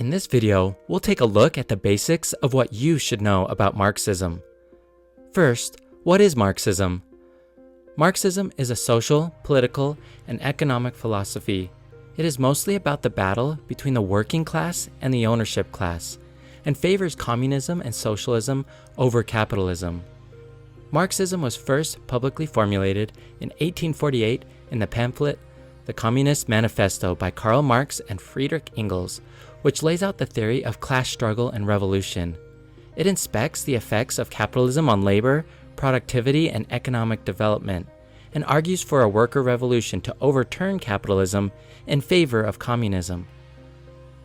In this video, we'll take a look at the basics of what you should know about Marxism. First, what is Marxism? Marxism is a social, political, and economic philosophy. It is mostly about the battle between the working class and the ownership class, and favors communism and socialism over capitalism. Marxism was first publicly formulated in 1848 in the pamphlet The Communist Manifesto by Karl Marx and Friedrich Engels, which lays out the theory of class struggle and revolution. It inspects the effects of capitalism on labor, productivity, and economic development, and argues for a worker revolution to overturn capitalism in favor of communism.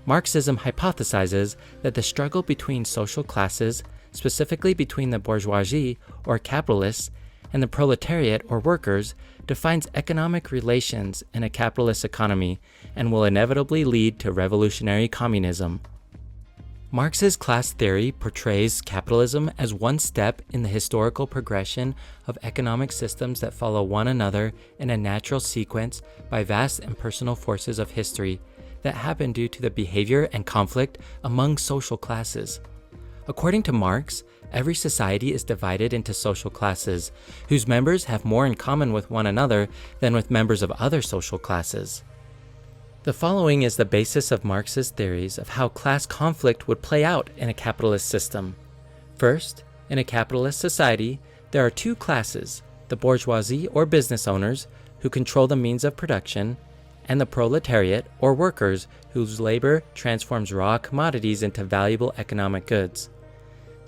Marxism hypothesizes that the struggle between social classes, specifically between the bourgeoisie or capitalists and the proletariat or workers, defines economic relations in a capitalist economy and will inevitably lead to revolutionary communism. Marx's class theory portrays capitalism as one step in the historical progression of economic systems that follow one another in a natural sequence by vast impersonal forces of history that happen due to the behavior and conflict among social classes. According to Marx, every society is divided into social classes, whose members have more in common with one another than with members of other social classes. The following is the basis of Marx's theories of how class conflict would play out in a capitalist system. First, in a capitalist society, there are two classes, the bourgeoisie or business owners, who control the means of production, and the proletariat or workers whose labor transforms raw commodities into valuable economic goods.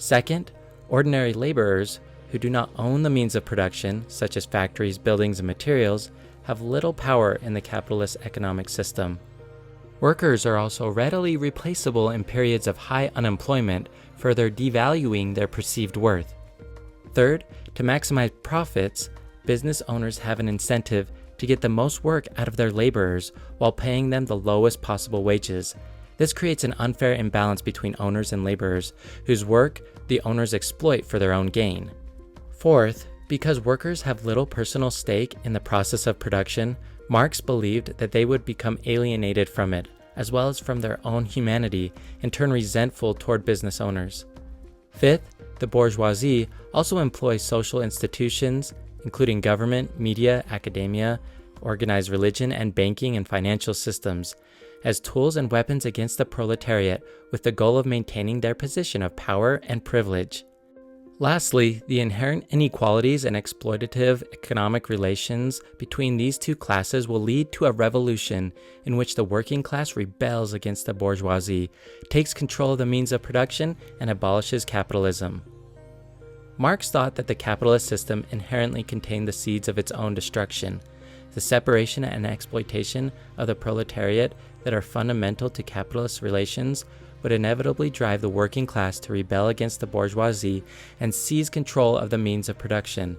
Second, ordinary laborers who do not own the means of production, such as factories, buildings, and materials, have little power in the capitalist economic system. Workers are also readily replaceable in periods of high unemployment, further devaluing their perceived worth. Third, to maximize profits, business owners have an incentive to get the most work out of their laborers while paying them the lowest possible wages. This creates an unfair imbalance between owners and laborers, whose work the owners exploit for their own gain. Fourth, because workers have little personal stake in the process of production, Marx believed that they would become alienated from it, as well as from their own humanity, and turn resentful toward business owners. Fifth, the bourgeoisie also employs social institutions, including government, media, academia, organized religion, and banking and financial systems, as tools and weapons against the proletariat with the goal of maintaining their position of power and privilege. Lastly, the inherent inequalities and exploitative economic relations between these two classes will lead to a revolution in which the working class rebels against the bourgeoisie, takes control of the means of production, and abolishes capitalism. Marx thought that the capitalist system inherently contained the seeds of its own destruction. The separation and exploitation of the proletariat that are fundamental to capitalist relations would inevitably drive the working class to rebel against the bourgeoisie and seize control of the means of production.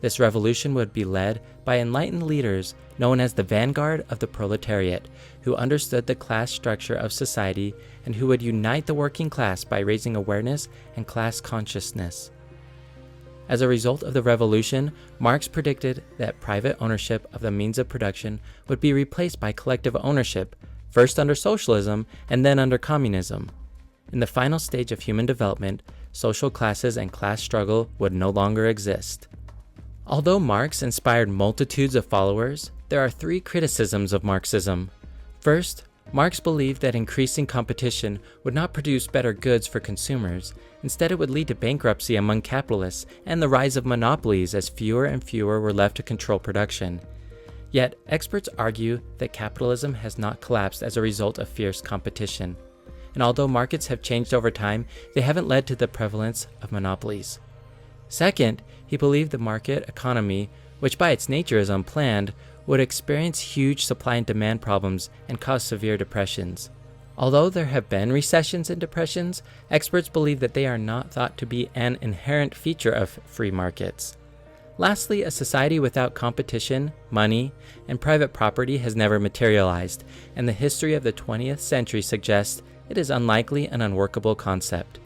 This revolution would be led by enlightened leaders known as the vanguard of the proletariat, who understood the class structure of society and who would unite the working class by raising awareness and class consciousness. As a result of the revolution, Marx predicted that private ownership of the means of production would be replaced by collective ownership, first under socialism and then under communism. In the final stage of human development, social classes and class struggle would no longer exist. Although Marx inspired multitudes of followers, there are three criticisms of Marxism. First, Marx believed that increasing competition would not produce better goods for consumers. Instead, it would lead to bankruptcy among capitalists and the rise of monopolies as fewer and fewer were left to control production. Yet, experts argue that capitalism has not collapsed as a result of fierce competition. And although markets have changed over time, they haven't led to the prevalence of monopolies. Second, he believed the market economy, which by its nature is unplanned, would experience huge supply and demand problems and cause severe depressions. Although there have been recessions and depressions, experts believe that they are not thought to be an inherent feature of free markets. Lastly, a society without competition, money, and private property has never materialized, and the history of the 20th century suggests it is unlikely an unworkable concept.